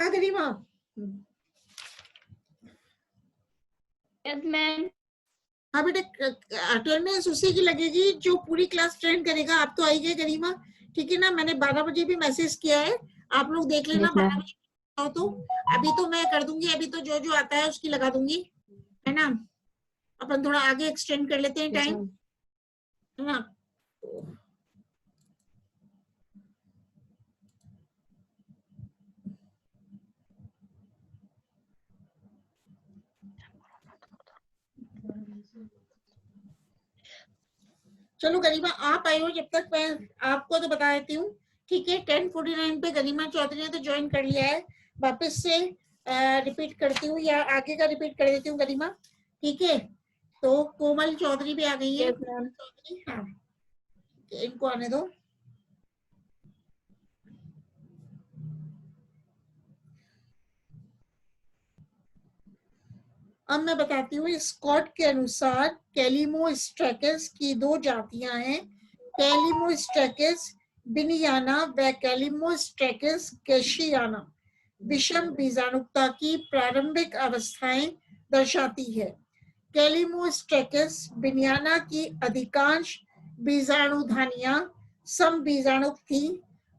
हाँ गरिमा। Yes ma'am. हाँ बेटा, अटेंडेंस उसी की लगेगी जो पूरी क्लास ट्रेन करेगा। आप तो आई गए गरिमा, ठीक है ना। मैंने 12 बजे भी मैसेज किया है, आप लोग देख लेना। 12 बजे आओ तो अभी तो मैं कर दूंगी, अभी तो जो जो आता है उसकी लगा दूंगी, है ना। अपन थोड़ा आगे एक्सटेंड कर लेते हैं टाइम, है ना। चलो गरिमा आप आई हो, जब तक मैं आपको तो बता देती हूँ, ठीक है। 10:49 पे गरिमा चौधरी ने तो ज्वाइन कर लिया है। वापस से रिपीट करती हूँ, या आगे का रिपीट कर देती हूँ गरिमा, ठीक है। तो कोमल चौधरी भी आ गई है। चौधरी, हाँ, इनको आने दो। अब मैं बताती हूँ, स्कॉट के अनुसार कैलिमोस्ट्रैकस की 2 जातियां हैं, कैलिमोस्ट्रैकस बिनियाना व कैलिमोस्ट्रैकस कैशियाना। विषम बीजाणुता की प्रारंभिक अवस्थाएं दर्शाती है। कैलिमोस्ट्रैकस बिनियाना की अधिकांश बीजाणुधानियां समबीजाणुक थी,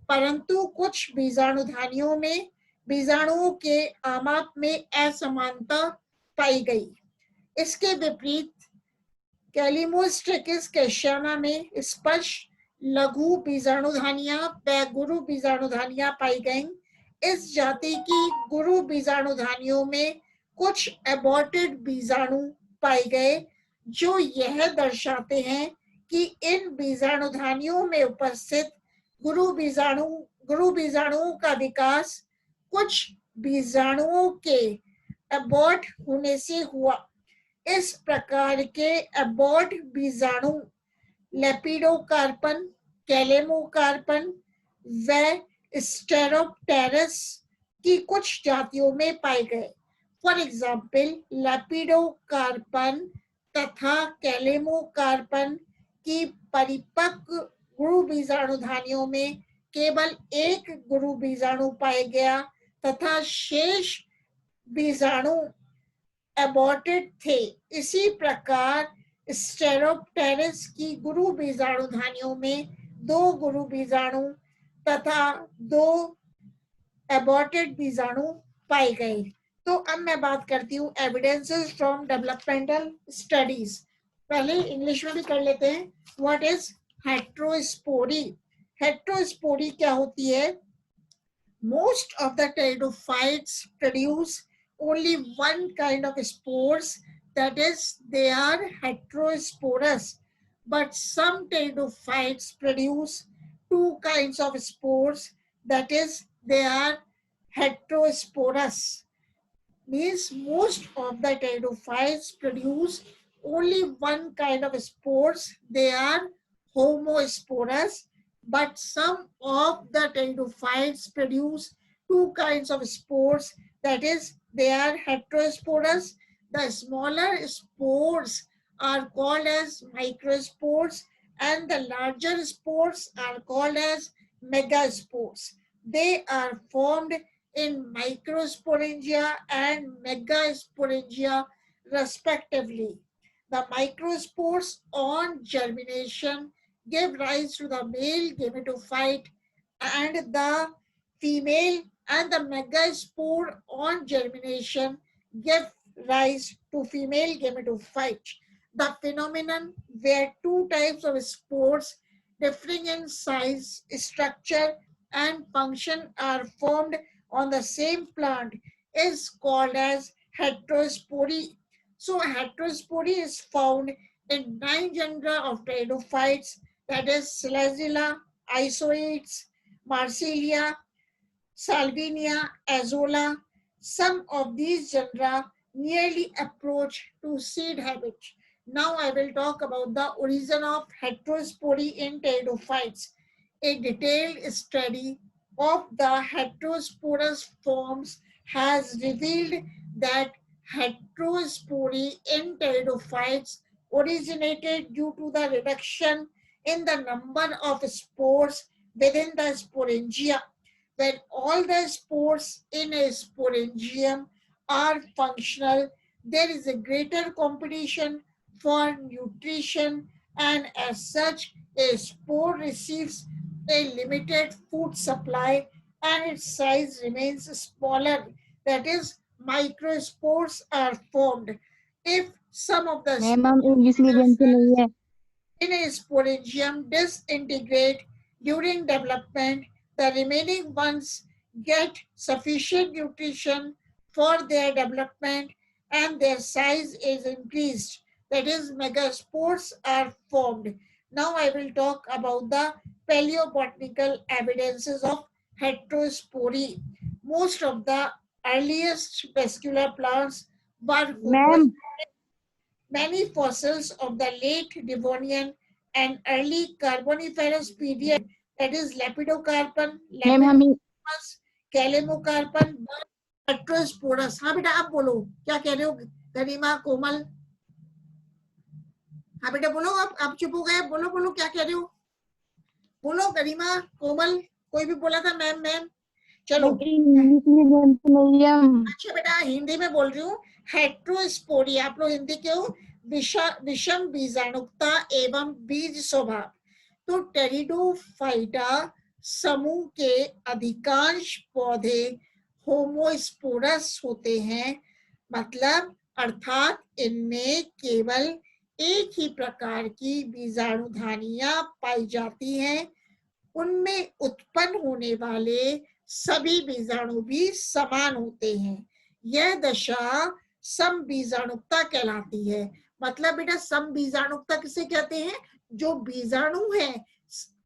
परंतु कुछ बीजाणुधानियों में बीजाणुओं के आमाप में असमानता पाई गई। इसके विपरीत कैलिमोस्ट्रैकस कैशियाना में स्पष्ट लघु बीजाणुधानियां व गुरु बीजाणुधानियां पाई गईं। इस जाति की गुरु बीजाणुधानियों में कुछ एबॉर्टेड बीजाणु पाए गए, जो यह दर्शाते हैं कि इन बीजाणुधानियों में उपस्थित गुरु बीजाणुओं का विकास कुछ बीजाणुओं के एबॉर्ट होने से हुआ। इस प्रकार के एबॉर्ट बीजाणु लेपिडोकार्पन, कैलेमोकार्पन व स्टेरोप्टेरस की कुछ जातियों में पाए गए। फॉर एग्जाम्पल, लेपिडोकार्पन तथा कैलेमोकार्पन की परिपक्व गुरु बीजाणुधानियों में केवल एक गुरु बीजाणु पाया गया तथा शेष बीजाणु एबॉर्टेड थे। इसी प्रकार स्टेरोप्टेरस की गुरु बीजाणुधानियों में 2 गुरु बीजाणु तथा 2 एबॉर्टेड बीजाणु पाए गए। तो अब मैं बात करती हूँ एविडेंसेस फ्रॉम डेवलपमेंटल स्टडीज। पहले इंग्लिश में भी कर लेते हैं। What is heterospory? हेट्रोस्पोरी क्या होती है? Most of the pteridophytes produce only one kind of spores, that is, they are heterosporous. But some pteridophytes produce 2 kinds of spores, that is, they are heterosporous. Means most of the pteridophytes produce only one kind of spores, they are homosporous. But some of the pteridophytes produce 2 kinds of spores, that is, they are heterosporous. The smaller spores are called as microspores, and the larger spores are called as megaspores. They are formed in microsporangia and megasporangia respectively. The microspores on germination give rise to the male gametophyte, and the female and the megaspore on germination give rise to female gametophyte. The phenomenon where 2 types of spores differing in size, structure, and function are formed on the same plant is called as heterospory. So heterospory is found in 9 genera of pteridophytes, that is Selazilla, Isoids, Marsilia, Salvinia, Azolla. Some of these genera nearly approach to seed habit. Now I will talk about the origin of heterospory in pteridophytes. A detailed study of the heterosporous forms has revealed that heterospory in pteridophytes originated due to the reduction in the number of spores within the sporangia. when all the spores in a sporangium are functional, there is a greater competition for nutrition, and as such, a spore receives a limited food supply and its size remains smaller. That is, microspores are formed. If some of the ma'am हम English medium से नहीं है. in a sporangium disintegrate during development, the remaining ones get sufficient nutrition for their development and their size is increased. That is, megaspores are formed. Now I will talk about the paleobotanical evidences of heterospory. Most of the earliest vascular plants were ma'am many fossils of the late Devonian and early Carboniferous period, that is Lepidocarpon, ma'am हम Lepidocarpus, Calamocarpon, Heterosporus. हाँ बेटा आप बोलो क्या कह रहे हो गरिमा कोमल. हाँ बेटा बोलो आप चुप हो गए. बोलो बोलो क्या कह रहे हो. बोलो गरिमा कोमल. कोई भी बोला था मैम मैम. चलो इंग्लिश मीडियम से नहीं है हम. अच्छा बेटा हिंदी में बोल रही हूँ. हेट्रोस्पोरी. आप लोग हिंदी क्यों. विषम बीजाणुकता एवं बीज स्वभाव. तो टेरिडोफाइटा समूह के अधिकांश पौधे होमोस्पोरस होते हैं. मतलब अर्थात इनमें केवल एक ही प्रकार की बीजाणुधानियां पाई जाती हैं. उनमें उत्पन्न होने वाले सभी बीजाणु भी समान होते हैं. यह दशा समबीजाणुकता कहलाती है. मतलब बेटा समबीजाणुकता किसे कहते हैं. जो बीजाणु हैं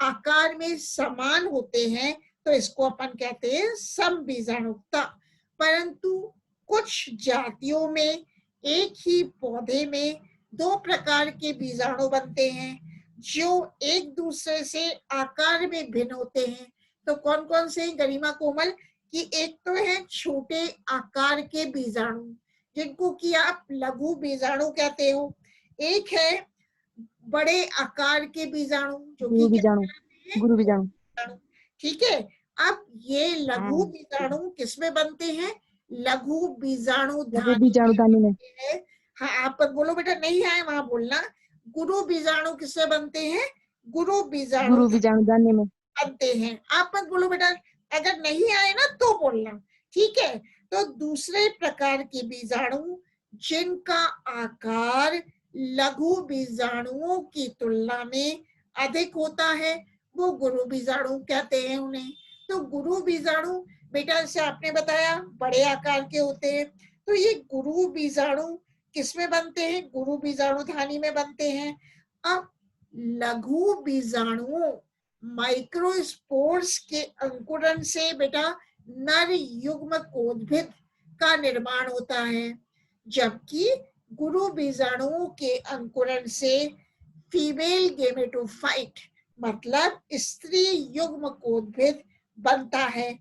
आकार में समान होते हैं तो इसको अपन कहते हैं समबीजाणुकता. परंतु कुछ जातियों में एक ही पौधे में दो प्रकार के बीजाणु बनते हैं जो एक दूसरे से आकार में भिन्न होते हैं. तो कौन कौन से गरिमा कोमल. कि एक तो है छोटे आकार के बीजाणु जिनको कि आप लघु बीजाणु कहते हो. एक है बड़े आकार के बीजाणु जो गुरु कि बीजाणु. ठीक है. अब ये लघु बीजाणु किसमें बनते हैं. लघु बीजाणु बीजाणुधानी में. हाँ आप बोलो बेटा नहीं आए वहां बोलना. गुरु बीजाणु किससे बनते हैं. गुरु बीजाणुधानी में बनते हैं. आप मत बोलो बेटा. अगर नहीं आए ना तो बोलना. ठीक है. तो दूसरे प्रकार के बीजाणु जिनका आकार लघु बीजाणुओं की तुलना में अधिक होता है वो गुरु बीजाणु कहते हैं उन्हें. तो गुरु बीजाणु बेटा से आपने बताया बड़े आकार के होते हैं. तो ये गुरु बीजाणु किसमें बनते हैं. गुरु बीजाणुधानी में बनते हैं. अब लघु बीजाणुओं माइक्रोस्पोर्स के अंकुरन से बेटा नर युग्म कोद्भिद का निर्माण होता है जबकि गुरु बीजाणुओं के अंकुरन से फीमेल गेमेटोफाइट मतलब स्त्री युग्म कोद्भिद बनता है.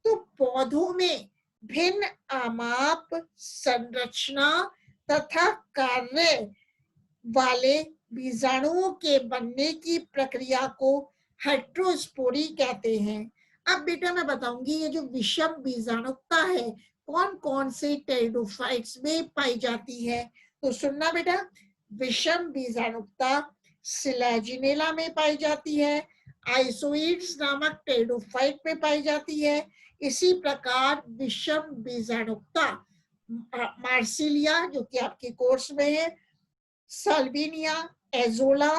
तो पौधों में भिन्न आमाप संरचना तथा कार्य वाले बीजाणुओं के बनने की प्रक्रिया को हेट्रोस्पोरी कहते हैं. अब बेटा मैं बताऊंगी ये जो विषम बीजाणुकता है कौन कौन से टेरिडोफाइट्स में पाई जाती है. तो सुनना बेटा. विषम बीजाणुकता सिलेजिनेला में पाई जाती है. आइसोइड्स नामक टेरिडोफाइट में पाई जाती है. इसी प्रकार विषम बीजाणुकता मार्सिलिया जो कि आपके कोर्स में है, साल्विनिया, एजोला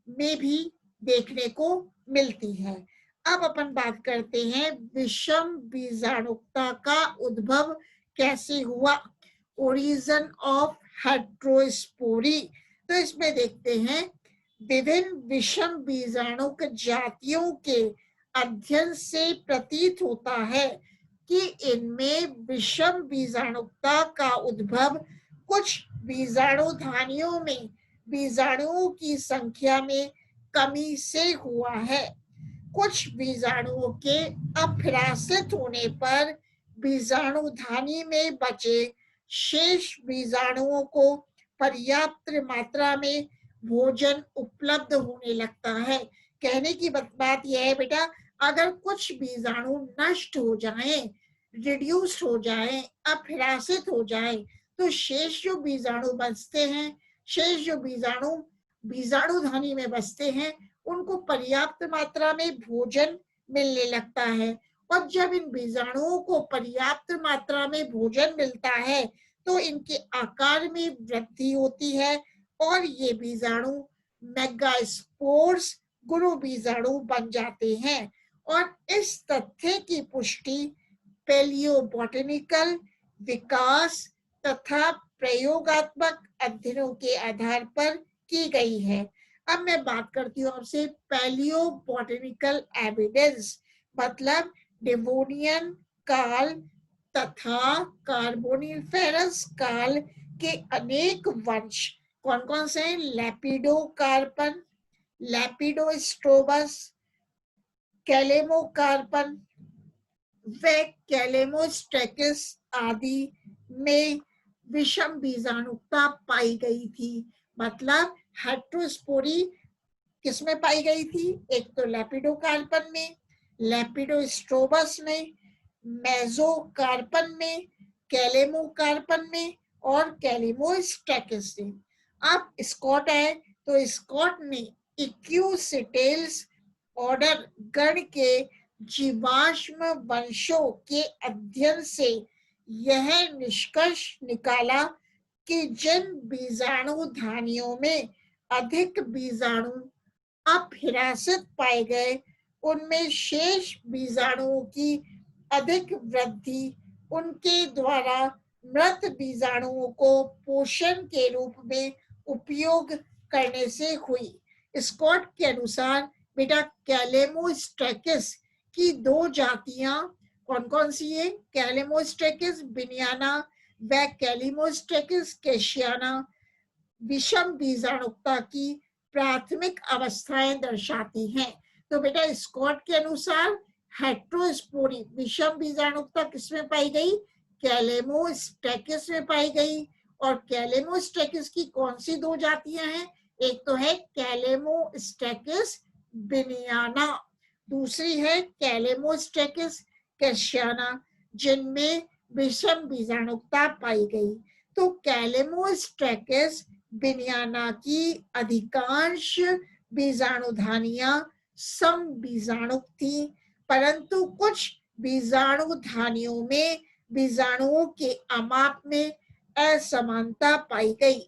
में भी देखने को मिलती है. अब अपन बात करते हैं विषम बीजाणुकता का उद्भव कैसे हुआ. Origin of heterospory. तो इसमें देखते हैं विभिन्न विषम बीजाणुक जातियों के अध्ययन से प्रतीत होता है कि इनमें विषम बीजाणुकता का उद्भव कुछ बीजाणुधानियों में बीजाणुओं की संख्या में कमी से हुआ है. कुछ बीजाणुओं के अफरासित होने पर बीजाणुधानी में बचे शेष बीजाणुओं को पर्याप्त मात्रा में भोजन उपलब्ध होने लगता है. कहने की बात यह है बेटा अगर कुछ बीजाणु नष्ट हो जाएं, रिड्यूस हो जाएं, अपहिरासित हो जाएं, तो शेष जो बीजाणु बचते हैं, शेष जो बीजाणु बीजाणुधानी में बचते हैं, उनको पर्याप्त मात्रा में भोजन मिलने लगता है। और जब इन बीजाणुओं को पर्याप्त मात्रा में भोजन मिलता है तो इनके आकार में वृद्धि होती है और ये बीजाणु मेगास्पोर्स गुरु बीजाणु बन जाते हैं। और इस तथ्य की पुष्टि पैलियोबोटेनिकल विकास तथा प्रयोगात्मक अध्ययनों के आधार पर की गई है। अब मैं बात करती हूँ आपसे पैलियोबोटेनिकल एविडेंस, मतलब डेवोनियन काल तथा कार्बोनिफेरस काल के अनेक वंश कौन कौन से हैं? लेपिडोकार्पन, लेपिडोस्ट्रोबस, कैलेमोकार्पन व कैलेमोस्टेकिस आदि में विषम बीजाणुता पाई गई थी। मतलब हेट्रोस्पोरी किसमें पाई गई थी? एक तो लेपिडोकार्पन में, लेपिडोस्ट्रोबस में, मेसोकार्पन में, कैलेमोकार्पन में और कैलेमोस्टेकिस में। अब स्कॉट है तो स्कॉट ने इक्यूसिटेल्स ऑर्डर गण के जीवाश्म वंशों के अध्ययन से यह निष्कर्ष निकाला कि जिन बीजाणुधानियों में अधिक बीजाणु अपहिरासित पाए गए, उनमें शेष बीजाणुओं की अधिक वृद्धि उनके द्वारा मृत बीजाणुओं को पोषण के रूप में उपयोग करने से हुई। स्कॉट के अनुसार बेटा कैलेमोस्टेकिस की दो जातियां कौन कौन सी है? कैलेमोस्टेकिस बिनियाना व कैलेमोस्टेकिस कैशियाना विषम बीजाणुता की प्राथमिक अवस्थाएं दर्शाती हैं। तो बेटा स्कॉट के अनुसार हेट्रोस्पोरी विषम बीजाणुता किसमें पाई गई? कैलेमोस्टेकिस में पाई गई। और कैलेमोस्टेकिस की कौन सी दो जातियां हैं? एक तो है कैलेमोस्टेकिस बिनियाना, दूसरी है कैलेमोस्टेकिस कैशियाना, जिनमें विषम बीजाणुता पाई गई। तो कैलेमोस्टेकिस बिनियाना की अधिकांश बीजाणुधानियां सम बीजाणुक थी, परंतु कुछ बीजाणुधानियों में बीजाणुओं के अमाप में असमानता पाई गई।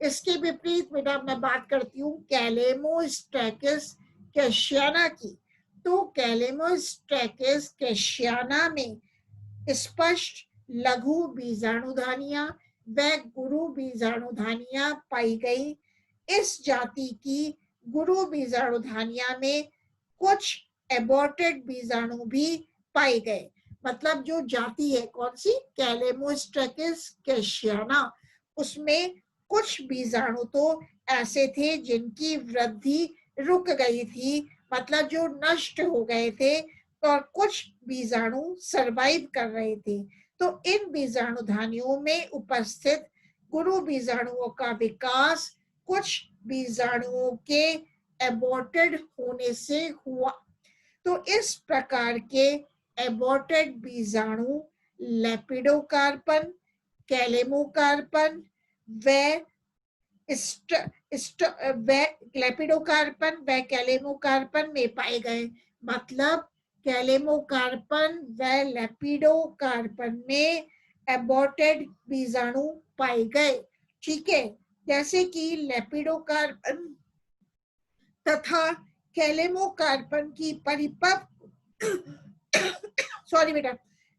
इसके विपरीत बेटा मैं बात करती हूँ कैलेमोस्टेकिस कैशियाना की। तो कैलेमोस्टेकिस कैशियाना में स्पष्ट लघु बीजाणुधानियां व गुरु बीजाणुधानियां पाई गई। इस जाति की गुरु बीजाणुधानियां में कुछ एबॉर्टेड बीजाणु भी पाए गए। मतलब जो जाति है कौन सी? कैलेमोस्टेकिस कैशियाना, उसमें कुछ बीजाणु तो ऐसे थे जिनकी वृद्धि रुक गई थी, मतलब जो नष्ट हो गए थे, और कुछ बीजाणु सरवाइव कर रहे थे। तो इन बीजाणुधानियों में उपस्थित गुरु बीजाणुओं का विकास कुछ बीजाणुओं के एबॉर्टेड होने से हुआ। तो इस प्रकार के एबॉर्टेड बीजाणु लेपिडोकार्पन, कैलेमोकार्पन व लेपिडोकार्पन व कैलेमोकार्पन में पाए गए। मतलब कैलेमोकार्पन व लेपिडोकार्पन में एबॉर्टेड बीजाणु पाए गए। ठीक है, जैसे कि लेपिडोकार्पन तथा कैलेमोकार्पन की परिपक्व सॉरी बेटा,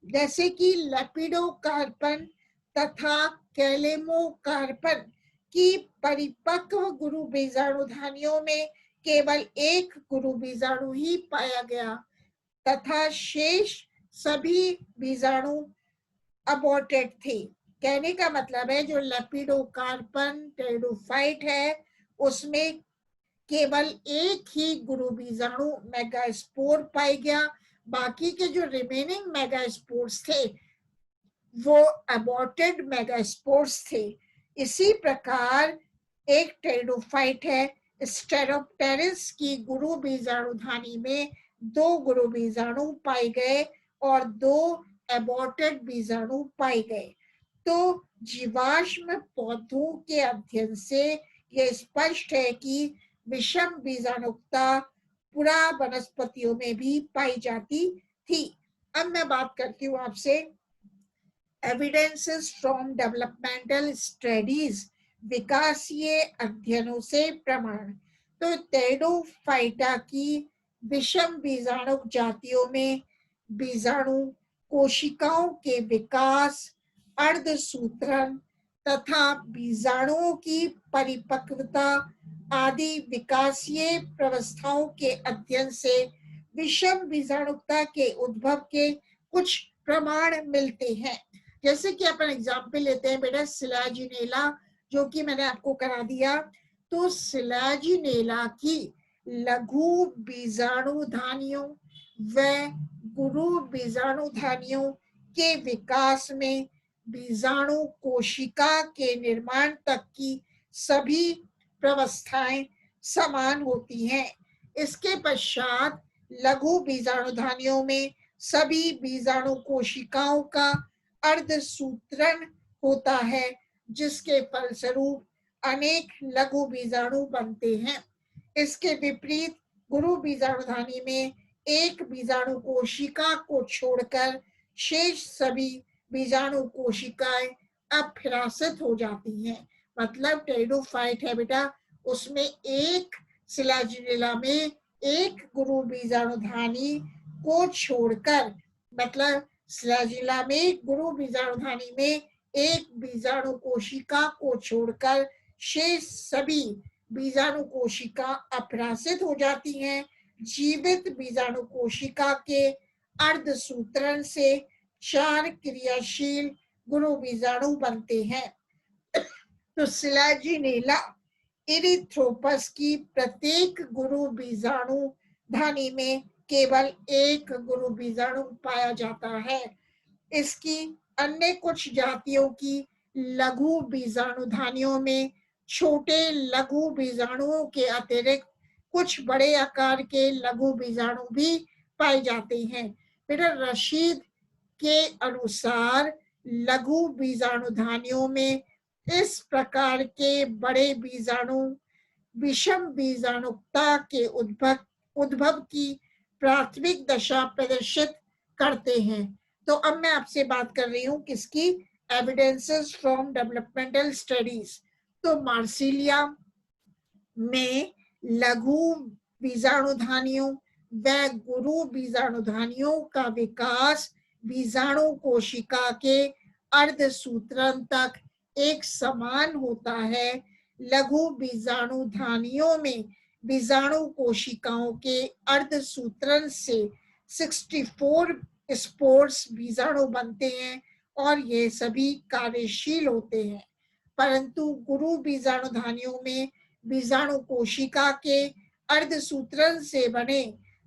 जैसे कि लेपिडोकार्पन तथा कैलेमोकार्पन की परिपक्व गुरु बीजाणुधानियों में केवल एक गुरु बीजाणु ही पाया गया तथा शेष सभी बीजाणु अबॉर्टेड थे। कहने का मतलब है जो लेपिडोकार्पन टेरिडोफाइट है उसमें केवल एक ही गुरु बीजाणु मेगास्पोर पाया गया, बाकी के जो रिमेनिंग मेगास्पोर्स थे वो अबॉर्टेड मेगास्पोर्स थे। इसी प्रकार एक टेरिडोफाइट है स्टेरोप्टेरिस की गुरु बीजाणुधानी में 2 गुरु बीजाणु पाए गए और 2 एबॉर्टेड बीजाणु पाए गए। तो जीवाश्म पौधों के अध्ययन से यह स्पष्ट है कि विषम बीजाणुता पुरा वनस्पतियों में भी पाई जाती थी। अब मैं बात करती हूँ आपसे एविडेंसेस फ्रॉम डेवलपमेंटल स्टडीज, विकासीय अध्ययनों से प्रमाण। तो टेरिडोफाइटा की विषम बीजाणु जातियों में बीजाणु कोशिकाओं के विकास, अर्धसूत्रण तथा बीजाणुओं की परिपक्वता आदि विकासीय प्रवस्थाओं के अध्ययन से विषम बीजाणुता के उद्भव के कुछ प्रमाण मिलते हैं। जैसे कि अपन एग्जाम्पल लेते हैं बेटा सिलाजिनेला, जो कि मैंने आपको करा दिया। तो सिलाजिनेला की लघु बीजाणुधानियों व गुरु बीजाणुधानियों के विकास में बीजाणु कोशिका के निर्माण तक की सभी प्रवस्थाएं समान होती हैं। इसके पश्चात लघु बीजाणुधानियों में सभी बीजाणु कोशिकाओं का अर्धसूत्रण होता है, जिसके फलस्वरूप अनेक लघु बीजाणु बनते हैं। इसके विपरीत गुरु बीजाणुधानी में एक बीजाणु कोशिका को छोड़कर शेष सभी बीजाणु कोशिकाएं अभिरासित हो जाती हैं। मतलब टेरिडोफाइट है बेटा, उसमें एक सिलाजिनेला में एक गुरु बीजाणुधानी को छोड़कर, मतलब सिलाजिनेला में गुरु बीजाणुधानी में एक बीजाणु कोशिका को छोड़कर शेष सभी बीजाणु कोशिका अपरासित हो जाती हैं। जीवित बीजाणु कोशिका के अर्धसूत्रण से 4 क्रियाशील गुरु बीजाणु बनते हैं। तो सिलाजिनेला इरिथ्रोपस की प्रत्येक गुरु बीजाणु धानी में केवल एक गुरु बीजाणु पाया जाता है। इसकी अन्य कुछ जातियों की लघु बीजाणुधानियों में छोटे लघु बीजाणुओं के अतिरिक्त कुछ बड़े आकार के लघु बीजाणु भी पाए जाते हैं। बेटा रशीद के अनुसार लघु बीजाणुधानियों में इस प्रकार के बड़े बीजाणु विषम बीजाणुता के उद्भव की प्राथमिक दशा प्रदर्शित करते हैं। तो अब मैं आपसे बात कर रही हूँ किसकी, एविडेंसेस फ्रॉम डेवलपमेंटल स्टडीज। तो मार्सिलिया में लघु बीजाणुधानियों व गुरु बीजाणुधानियों का विकास बीजाणु कोशिका के अर्धसूत्रण तक एक समान होता है। लघु बीजाणुधानियों में बीजाणु कोशिकाओं के अर्धसूत्रण से 64 स्पोर्स बीजाणु बनते हैं और ये सभी कार्यशील होते हैं। परंतु गुरु बीजाणुधानियों में बीजाणु कोशिका के अर्धसूत्रण से बने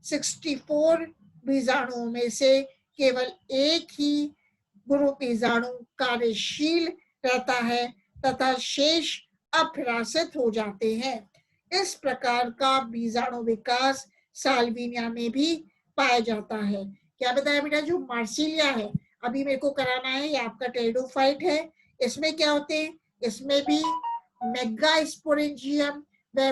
64 बीजाणुओं में से केवल एक ही गुरु बीजाणु कार्यशील रहता है तथा शेष अपरासित हो जाते हैं। इस प्रकार का बीजाणु विकास साल्विनिया में भी पाया जाता है। क्या बताया बेटा, जो मार्सिलिया है अभी मेरे को कराना है, ये आपका टेरिडोफाइट है। इसमें क्या होते हैं, इसमें भी मेगास्पोरेंजियम व